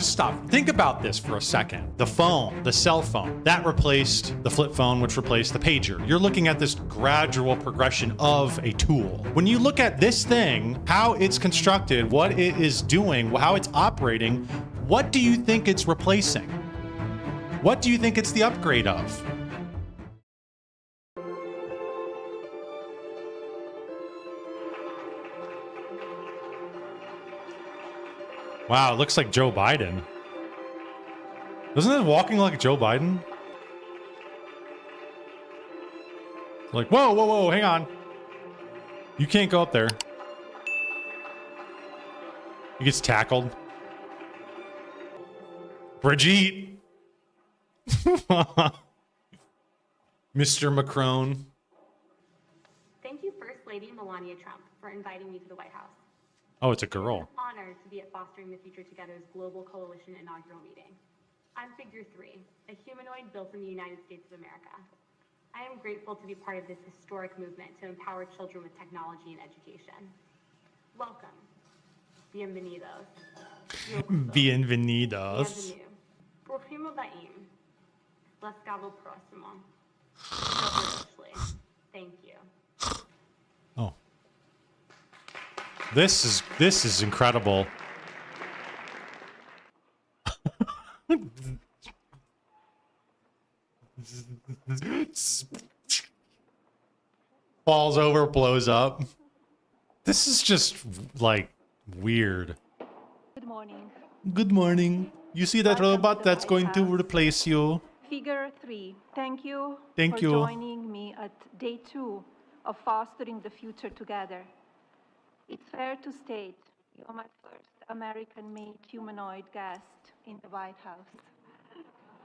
Just stop. Think about this for a second. The phone, the cell phone, that replaced the flip phone, which replaced the pager. You're looking at this gradual progression of a tool. When you look at this thing, how it's constructed, what it is doing, how it's operating, what do you think it's replacing? What do you think it's the upgrade of? Wow, it looks like Joe Biden. Doesn't it walking like Joe Biden? Like, whoa, whoa, whoa, hang on. You can't go up there. He gets tackled. Brigitte. Mr. Macron. Thank you, First Lady Melania Trump, for inviting me to the White House. Oh, it's a girl. It's an honor to be at Fostering the Future Together's Global Coalition inaugural meeting. I'm Figure 3, a humanoid built in the United States of America. I am grateful to be part of this historic movement to empower children with technology and education. Welcome. Bienvenidos. Bienvenidos. Bienvenue. Próximo baim. Lascavo próximo. Thank you. Oh. This is incredible. Falls over, blows up. This is just like weird. Good morning. Good morning. You see that robot that's going to replace you? Figure 3, thank you Thank for you. joining me at day 2 of Fostering the Future Together. It's fair to state you're my first American-made humanoid guest in the White House.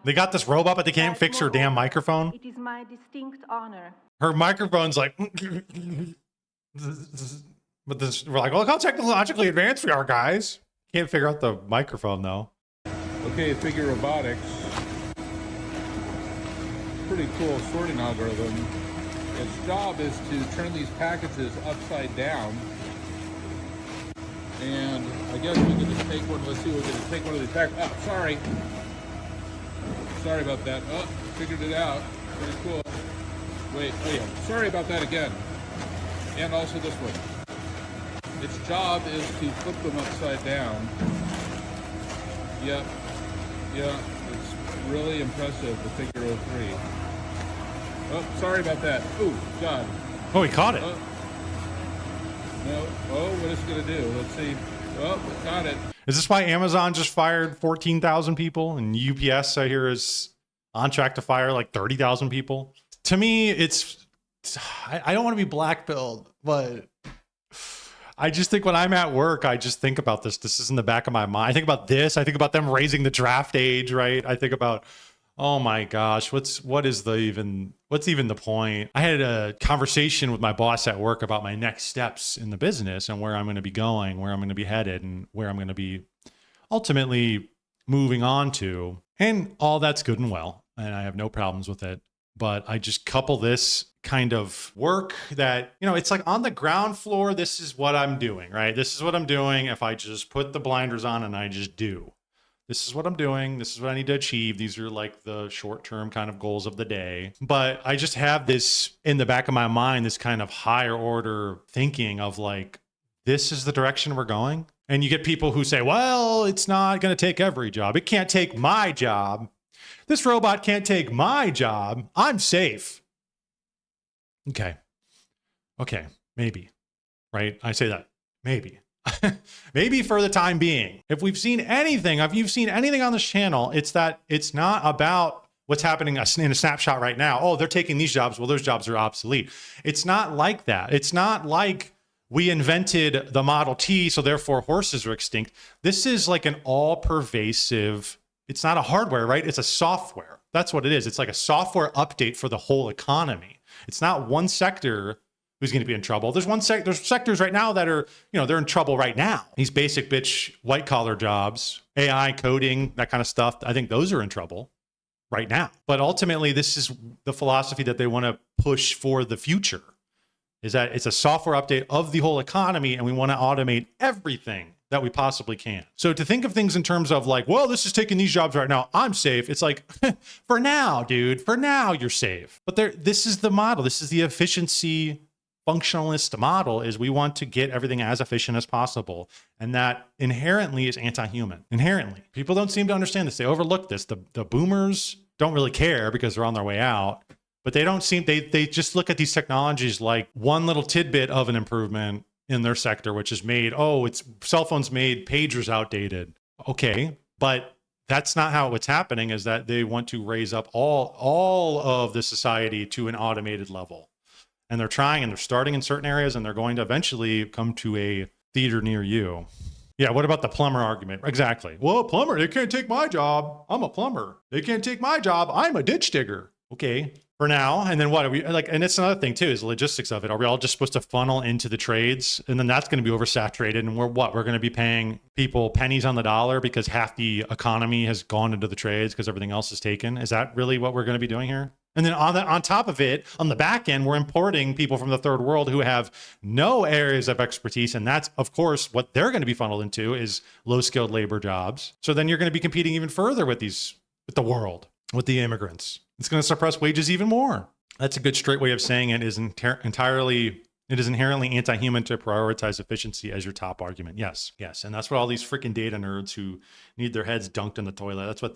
They got this robot, but they can't fix her damn microphone. It is my distinct honor. Her microphone's like, but this, we're like, look how technologically advanced we are, guys. Can't figure out the microphone though. Okay, Figure Robotics. Pretty cool sorting algorithm. Its job is to turn these packages upside down. And I guess we can just take one. Let's see, we can just take one of these packages. Oh, sorry. Sorry about that. Oh, figured it out. Pretty cool. Wait. Sorry about that again. And also this one. Its job is to flip them upside down. Yep. Yeah, it's really impressive, the Figure 03. Oh, sorry about that. Oh, God. Oh, he caught it. No. Oh, what is it going to do? Let's see. Oh, got it. Is this why Amazon just fired 14,000 people and UPS, I hear, is on track to fire like 30,000 people? To me, I don't want to be black-pilled, but I just think when I'm at work, I just think about this. This is in the back of my mind. I think about this. I think about them raising the draft age, right? I think about, oh my gosh, what's even the point? I had a conversation with my boss at work about my next steps in the business and where I'm going to be going, where I'm going to be headed, and where I'm going to be ultimately moving on to. And all that's good and well, and I have no problems with it. But I just couple this kind of work that, it's like on the ground floor, this is what I'm doing, right? This is what I'm doing if I just put the blinders on and I just do. This is what I'm doing. This is what I need to achieve. These are like the short-term kind of goals of the day. But I just have this in the back of my mind, this kind of higher order thinking of like, this is the direction we're going. And you get people who say, well, it's not going to take every job. It can't take my job. This robot can't take my job. I'm safe. Okay, maybe, right? I say that, maybe. Maybe for the time being. If you've seen anything on this channel, it's that it's not about what's happening in a snapshot right now. Oh, they're taking these jobs. Well, those jobs are obsolete. It's not like that. It's not like we invented the Model T, so therefore horses are extinct. This is like an all-pervasive, it's not a hardware, right? It's a software. That's what it is. It's like a software update for the whole economy. It's not one sector who's going to be in trouble. There's sectors right now that are, they're in trouble right now. These basic bitch white collar jobs, AI, coding, that kind of stuff. I think those are in trouble right now. But ultimately, this is the philosophy that they want to push for the future, is that it's a software update of the whole economy and we want to automate everything that we possibly can. So to think of things in terms of like, well, this is taking these jobs right now, I'm safe. It's like, for now, dude, for now you're safe. But this is the model. This is the efficiency functionalist model, is we want to get everything as efficient as possible. And that inherently is anti-human. Inherently. People don't seem to understand this. They overlook this. The boomers don't really care because they're on their way out, but they don't seem, they just look at these technologies like one little tidbit of an improvement in their sector, which is made, oh, it's cell phones made pagers outdated. Okay. But that's not how what's happening, is that they want to raise up all of the society to an automated level. And they're trying, and they're starting in certain areas, and they're going to eventually come to a theater near you. Yeah, what about the plumber argument? Exactly. Well, plumber, they can't take my job. I'm a plumber. They can't take my job. I'm a ditch digger. Okay, for now. And then what are we like? And it's another thing too, is the logistics of it. Are we all just supposed to funnel into the trades? And then that's going to be oversaturated. And we're going to be paying people pennies on the dollar because half the economy has gone into the trades because everything else is taken. Is that really what we're going to be doing here? And then on top of it, on the back end, we're importing people from the third world who have no areas of expertise. And that's, of course, what they're going to be funneled into is low-skilled labor jobs. So then you're going to be competing even further with the world, with the immigrants. It's going to suppress wages even more. That's a good straight way of saying it, is it is inherently anti-human to prioritize efficiency as your top argument. Yes. And that's what all these freaking data nerds who need their heads dunked in the toilet, that's what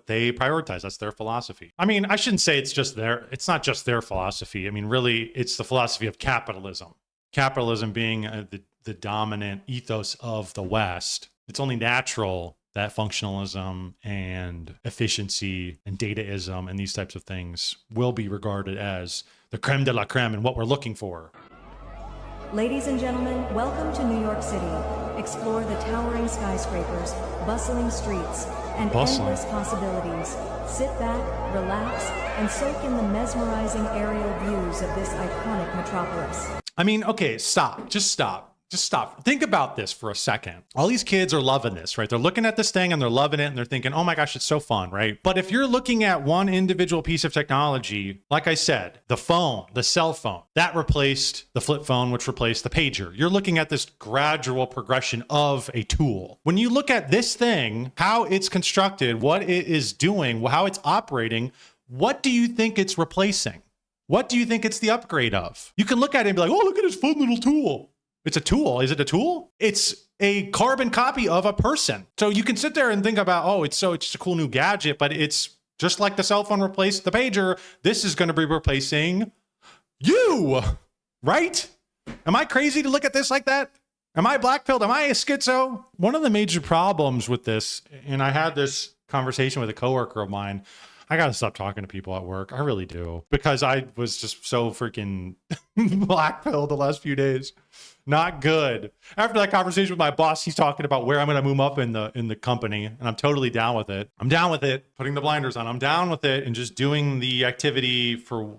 they prioritize. That's their philosophy. I mean, I shouldn't say it's not just their philosophy. I mean, really, it's the philosophy of capitalism. Capitalism being the dominant ethos of the West. It's only natural that functionalism and efficiency and dataism and these types of things will be regarded as the creme de la creme and what we're looking for. Ladies and gentlemen, welcome to New York City. Explore the towering skyscrapers, bustling streets, and endless possibilities. Sit back, relax, and soak in the mesmerizing aerial views of this iconic metropolis. I mean, okay, stop. Just stop. Think about this for a second. All these kids are loving this, right? They're looking at this thing and they're loving it and they're thinking, oh my gosh, it's so fun, right? But if you're looking at one individual piece of technology, like I said, the phone, the cell phone, that replaced the flip phone, which replaced the pager. You're looking at this gradual progression of a tool. When you look at this thing, how it's constructed, what it is doing, how it's operating, what do you think it's replacing? What do you think it's the upgrade of? You can look at it and be like, oh, look at this fun little tool. It's a tool. Is it a tool? It's a carbon copy of a person. So you can sit there and think about, oh, it's just a cool new gadget, but it's just like the cell phone replaced the pager. This is going to be replacing you, right? Am I crazy to look at this like that? Am I black-pilled? Am I a schizo? One of the major problems with this, and I had this conversation with a coworker of mine, I got to stop talking to people at work. I really do. Because I was just so freaking black-pilled the last few days. Not good. After that conversation with my boss, he's talking about where I'm going to move up in the company, and I'm totally down with it. I'm down with it, putting the blinders on. I'm down with it and just doing the activity for,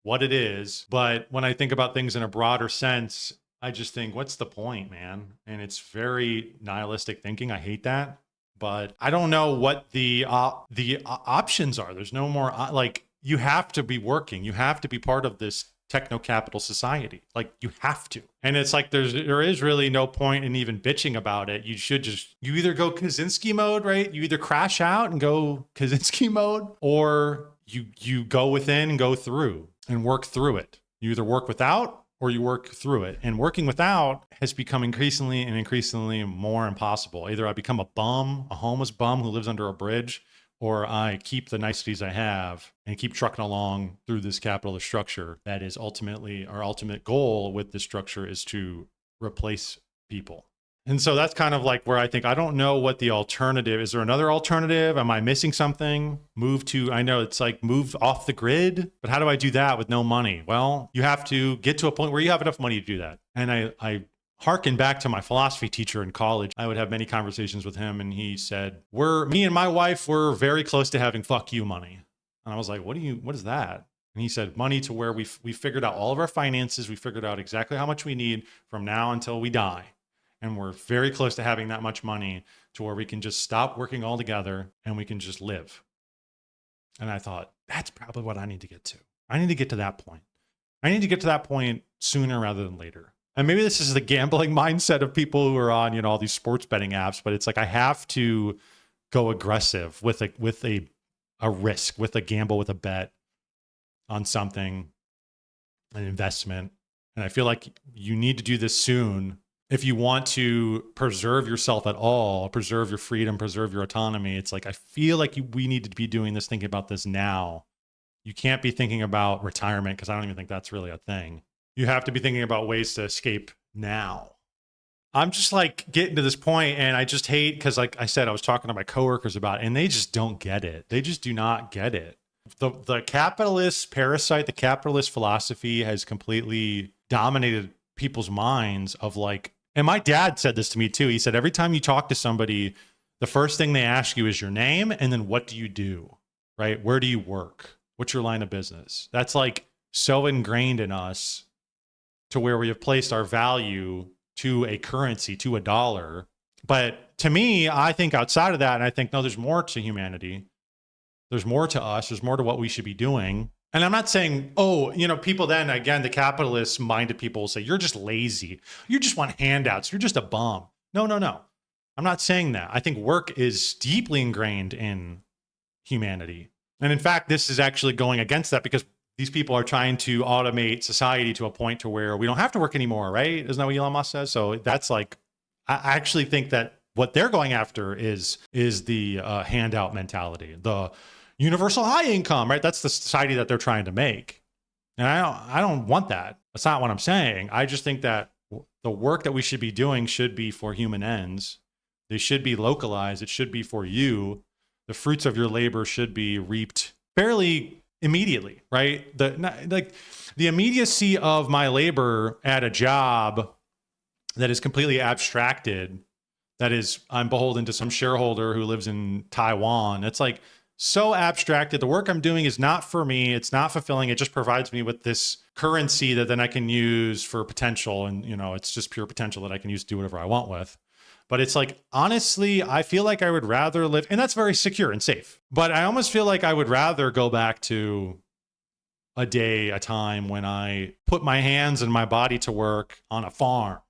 what it is. But when I think about things in a broader sense, I just think, what's the point, man? And it's very nihilistic thinking. I hate that. But I don't know what the options are. There's no more, you have to be working. You have to be part of this techno-capital society. Like, you have to. And it's like there is really no point in even bitching about it. You either go Kaczynski mode, right? You either crash out and go Kaczynski mode, or you go within and go through and work through it. You either work without or you work through it. And working without has become increasingly more impossible. Either I become a homeless bum who lives under a bridge, or I keep the niceties I have and keep trucking along through this capitalist structure. That is ultimately our ultimate goal with this structure, is to replace people. And so that's kind of like where I think, I don't know what the alternative is. There another alternative? Am I missing something? I know it's like move off the grid, but how do I do that with no money? Well, you have to get to a point where you have enough money to do that. And I harken back to my philosophy teacher in college. I would have many conversations with him, and he said, me and my wife were very close to having fuck you money. And I was like, what is that? And he said, money to where we figured out all of our finances. We figured out exactly how much we need from now until we die. And we're very close to having that much money to where we can just stop working altogether and we can just live. And I thought, that's probably what I need to get to. I need to get to that point. I need to get to that point sooner rather than later. And maybe this is the gambling mindset of people who are on, you know, all these sports betting apps, but it's like I have to go aggressive with a risk, with a gamble, with a bet on something, an investment. And I feel like you need to do this soon if you want to preserve yourself at all, preserve your freedom, preserve your autonomy. It's like I feel like we need to be doing this, thinking about this now. You can't be thinking about retirement because I don't even think that's really a thing. You have to be thinking about ways to escape now. I'm just like getting to this point, and I just hate because, like I said, I was talking to my coworkers about it, and they just don't get it. They just do not get it. The capitalist parasite, the capitalist philosophy has completely dominated people's minds of like, and my dad said this to me too. He said, every time you talk to somebody, the first thing they ask you is your name, and then what do you do, right? Where do you work? What's your line of business? That's like so ingrained in us to where we have placed our value to a currency, to a dollar. But to me, I think outside of that, and I think, no, there's more to humanity. There's more to us. There's more to what we should be doing. And I'm not saying, oh, you know, people then, again, the capitalist minded people will say, you're just lazy. You just want handouts. You're just a bum. No. I'm not saying that. I think work is deeply ingrained in humanity. And in fact, this is actually going against that because these people are trying to automate society to a point to where we don't have to work anymore, right? Isn't that what Elon Musk says? So that's like, I actually think that what they're going after is the handout mentality, the universal high income, right? That's the society that they're trying to make. And I don't want that. That's not what I'm saying. I just think that the work that we should be doing should be for human ends. They should be localized. It should be for you. The fruits of your labor should be reaped fairly immediately, right? The immediacy of my labor at a job that is completely abstracted, that is, I'm beholden to some shareholder who lives in Taiwan. It's like so abstracted. The work I'm doing is not for me. It's not fulfilling. It just provides me with this currency that then I can use for potential. And, you know, it's just pure potential that I can use to do whatever I want with. But it's like, honestly, I feel like I would rather live, and that's very secure and safe. But I almost feel like I would rather go back to a day, a time when I put my hands and my body to work on a farm,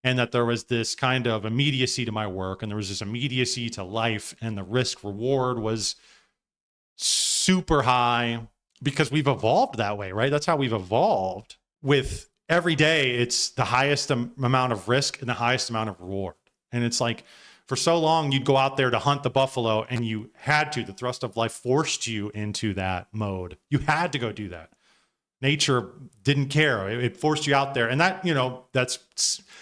and that there was this kind of immediacy to my work, and there was this immediacy to life, and the risk reward was super high because we've evolved that way, right? That's how we've evolved. With every day, it's the highest amount of risk and the highest amount of reward. And it's like, for so long, you'd go out there to hunt the buffalo, and you had to. The thrust of life forced you into that mode. You had to go do that. Nature didn't care. It forced you out there. And that, you know, that's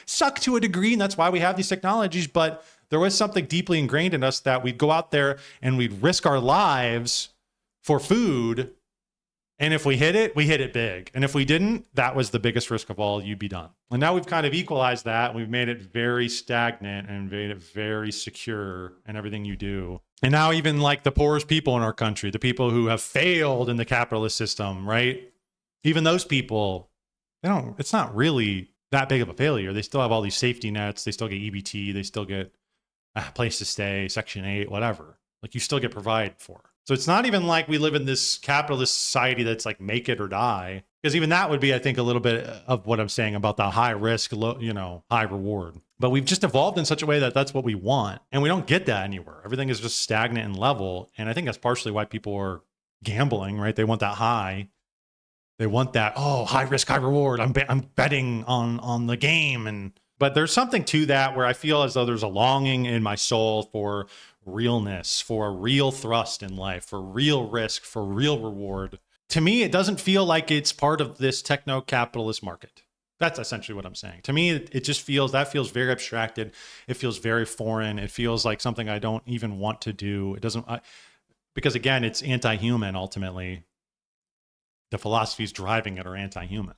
sucked to a degree, and that's why we have these technologies. But there was something deeply ingrained in us that we'd go out there and we'd risk our lives for food. And if we hit it, we hit it big. And if we didn't, that was the biggest risk of all. You'd be done. And now we've kind of equalized that. We've made it very stagnant and made it very secure in everything you do. And now even like the poorest people in our country, the people who have failed in the capitalist system, right? Even those people, it's not really that big of a failure. They still have all these safety nets. They still get EBT. They still get a place to stay, Section 8, whatever. Like you still get provided for. So it's not even like we live in this capitalist society that's like make it or die. Because even that would be, I think, a little bit of what I'm saying about the high risk, low, high reward. But we've just evolved in such a way that that's what we want. And we don't get that anywhere. Everything is just stagnant and level. And I think that's partially why people are gambling, right? They want that high. They want that, high risk, high reward. I'm betting on the game. But there's something to that where I feel as though there's a longing in my soul for realness, for a real thrust in life, for real risk, for real reward. To me, it doesn't feel like it's part of this techno-capitalist market. That's essentially what I'm saying. To me, it just feels very abstracted. It feels very foreign. It feels like something I don't even want to do. It doesn't, because again, it's anti-human ultimately. The philosophies driving it are anti-human.